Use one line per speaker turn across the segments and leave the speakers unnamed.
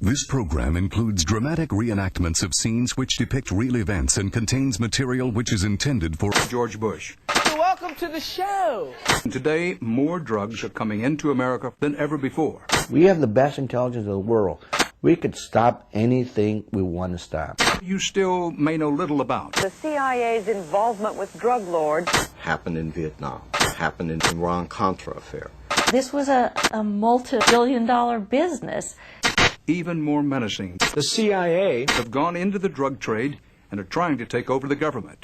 This program includes dramatic reenactments of scenes which depict real events and contains material which is intended for
George Bush.
Welcome to the show.
Today, more drugs are coming into America than ever before.
We have the best intelligence of the world. We could stop anything we want to stop.
You still may know little about
the CIA's involvement with drug lords.
Happened in Vietnam. Happened in the Iran-Contra affair.
This was a multi-billion-dollar business.
Even more menacing,
the CIA
have gone into the drug trade and are trying to take over the government.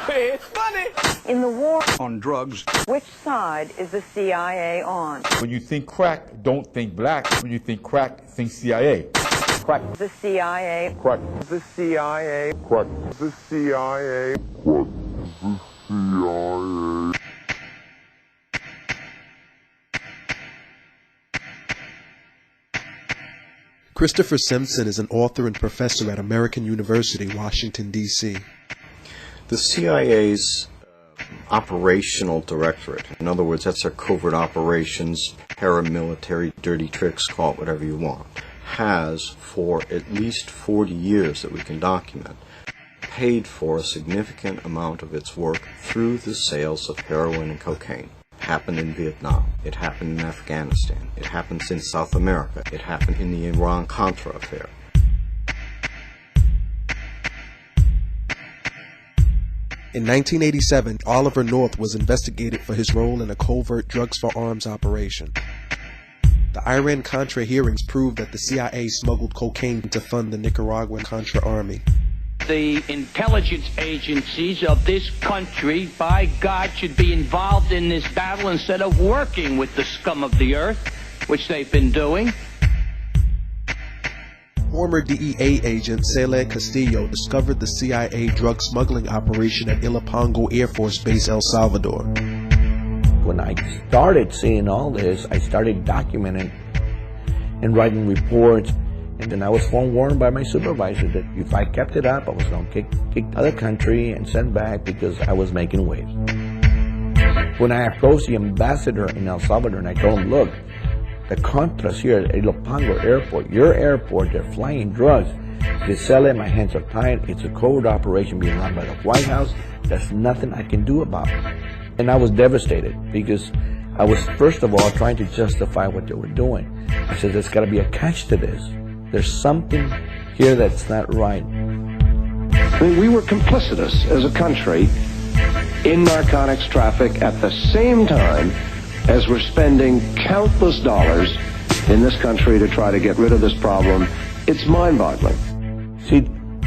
It's funny.
In the war
on drugs,
which side is the CIA on?
When you think crack, don't think black. When you think crack, think CIA.
Crack. The CIA.
Crack.
The CIA. Crack. The CIA. Crack. The CIA.
Christopher Simpson is an author and professor at American University, Washington, D.C.
The CIA's operational directorate, in other words, that's their covert operations, paramilitary, dirty tricks, call it whatever you want, has, for at least 40 years that we can document, paid for a significant amount of its work through the sales of heroin and cocaine. It happened in Vietnam. It happened in Afghanistan. It happened in South America. It happened in the Iran-Contra affair.
In 1987, Oliver North was investigated for his role in a covert drugs for arms operation. The Iran-Contra hearings proved that the CIA smuggled cocaine to fund the Nicaraguan Contra army.
The intelligence agencies of this country, by God, should be involved in this battle instead of working with the scum of the earth, which they've been doing.
Former DEA agent Cele Castillo discovered the CIA drug smuggling operation at Ilopango Air Force Base, El Salvador.
When I started seeing all this, I started documenting and writing reports. And then I was forewarned by my supervisor that if I kept it up, I was going to kick the other country and send back because I was making waves. When I approached the ambassador in El Salvador and I told him, look, the Contras here at Ilopango Airport, your airport, they're flying drugs. They sell it, my hands are tied. It's a covert operation being run by the White House. There's nothing I can do about it. And I was devastated because I was, first of all, trying to justify what they were doing. I said, there's got to be a catch to this. There's something here that's not right.
I mean, we were complicitous as a country in narcotics traffic at the same time as we're spending countless dollars in this country to try to get rid of this problem. It's mind-boggling.
See,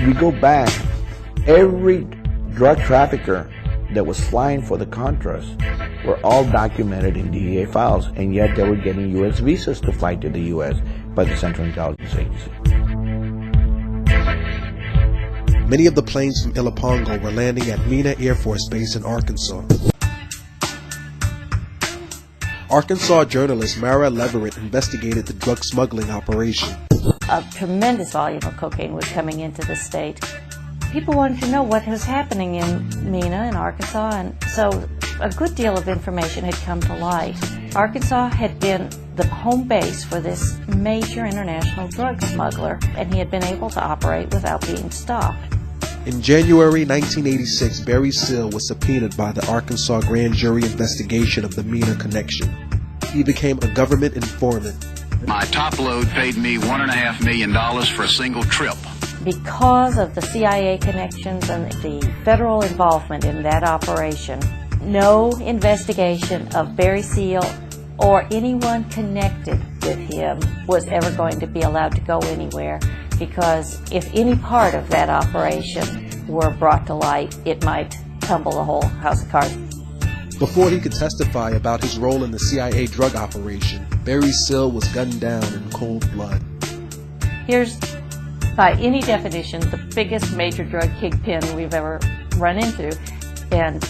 we go back, every drug trafficker that was flying for the Contras were all documented in DEA files, and yet they were getting U.S. visas to fly to the U.S. by the Central Intelligence Agency.
Many of the planes from Ilopango were landing at Mena Air Force Base in Arkansas. Arkansas journalist Mara Leverett investigated the drug smuggling operation.
A tremendous volume of cocaine was coming into the state. People wanted to know what was happening in Mena in Arkansas, and so a good deal of information had come to light. Arkansas had been the home base for this major international drug smuggler, and he had been able to operate without being stopped.
In January 1986, Barry Seal was subpoenaed by the Arkansas grand jury investigation of the Mena connection. He became a government informant.
My top load paid me $1.5 million for a single trip.
Because of the CIA connections and the federal involvement in that operation, no investigation of Barry Seal or anyone connected with him was ever going to be allowed to go anywhere, because if any part of that operation were brought to light, it might tumble the whole house of cards.
Before he could testify about his role in the CIA drug operation, Barry Seal was gunned down in cold blood.
Here's, by any definition, the biggest major drug kingpin we've ever run into, and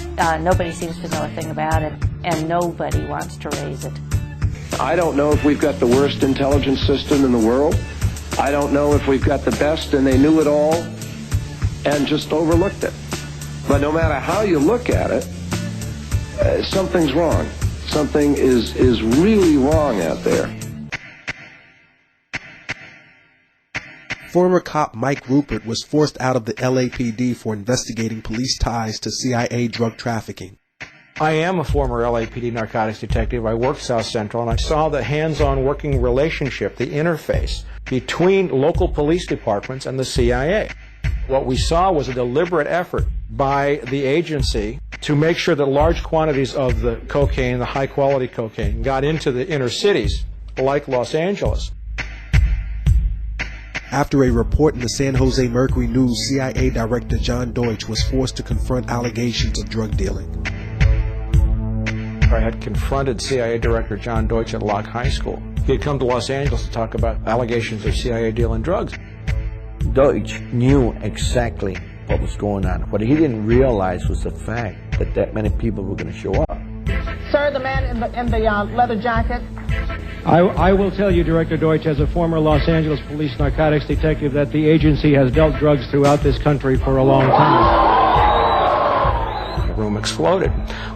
nobody seems to know a thing about it, and nobody wants to raise it.
I don't know if we've got the worst intelligence system in the world. I don't know if we've got the best and they knew it all and just overlooked it. But no matter how you look at it, something's wrong. Something is really wrong out there.
Former cop Mike Rupert was forced out of the LAPD for investigating police ties to CIA drug trafficking.
I am a former LAPD narcotics detective. I worked South Central, and I saw the hands-on working relationship, the interface between local police departments and the CIA. What we saw was a deliberate effort by the agency to make sure that large quantities of the cocaine, the high-quality cocaine, got into the inner cities, like Los Angeles.
After a report in the San Jose Mercury News, CIA Director John Deutsch was forced to confront allegations of drug dealing.
I had confronted CIA Director John Deutsch at Locke High School. He had come to Los Angeles to talk about allegations of CIA dealing drugs.
Deutsch knew exactly what was going on. What he didn't realize was the fact that that many people were going to show up.
Sir, the man in the leather jacket.
I will tell you, Director Deutsch, as a former Los Angeles police narcotics detective, that the agency has dealt drugs throughout this country for a long time.
The room exploded.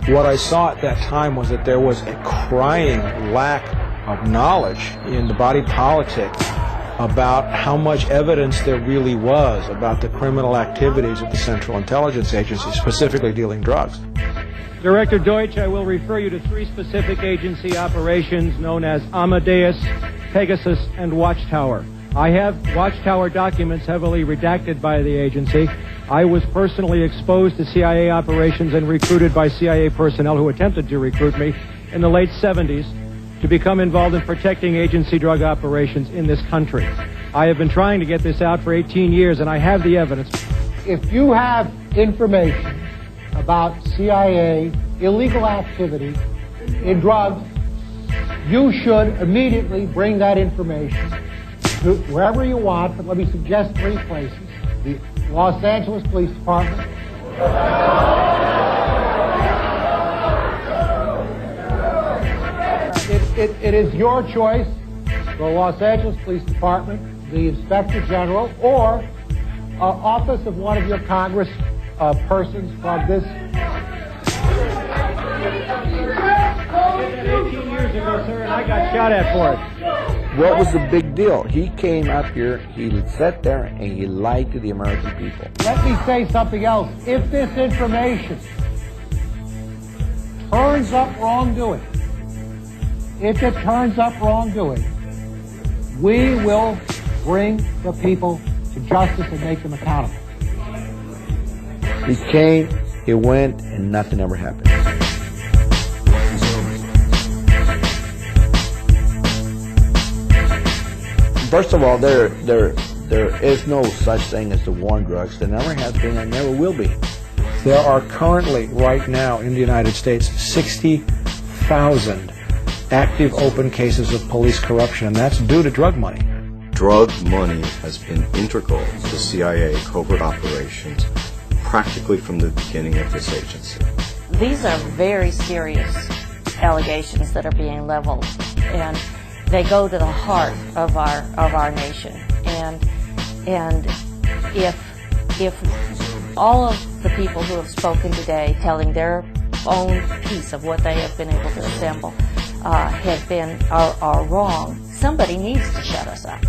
What I saw at that time was that there was a crying lack of knowledge in the body politic about how much evidence there really was about the criminal activities of the Central Intelligence Agency, specifically dealing drugs.
Director Deutsch, I will refer you to 3 specific agency operations known as Amadeus, Pegasus, and Watchtower. I have Watchtower documents heavily redacted by the agency. I was personally exposed to CIA operations and recruited by CIA personnel who attempted to recruit me in the late 70s to become involved in protecting agency drug operations in this country. I have been trying to get this out for 18 years, and I have the evidence.
If you have information about CIA illegal activity in drugs, you should immediately bring that information to wherever you want, but let me suggest 3 places. The Los Angeles Police Department, it is your choice, the Los Angeles Police Department, the Inspector General, or office of one of your Congress persons from this.
18 years ago, sir, and I got shot at for it.
What was the big deal? He came up here, he sat there, and he lied to the American people.
Let me say something else. If this information turns up wrongdoing, we will bring the people to justice and make them accountable.
He came, he went, and nothing ever happened. First of all, there is no such thing as the war on drugs. There never has been and never will be.
There are currently, right now, in the United States, 60,000 active open cases of police corruption, and that's due to drug money.
Drug money has been integral to CIA covert operations practically from the beginning of this agency.
These are very serious allegations that are being leveled, and they go to the heart of our nation. And if all of the people who have spoken today, telling their own piece of what they have been able to assemble, are wrong, somebody needs to shut us up.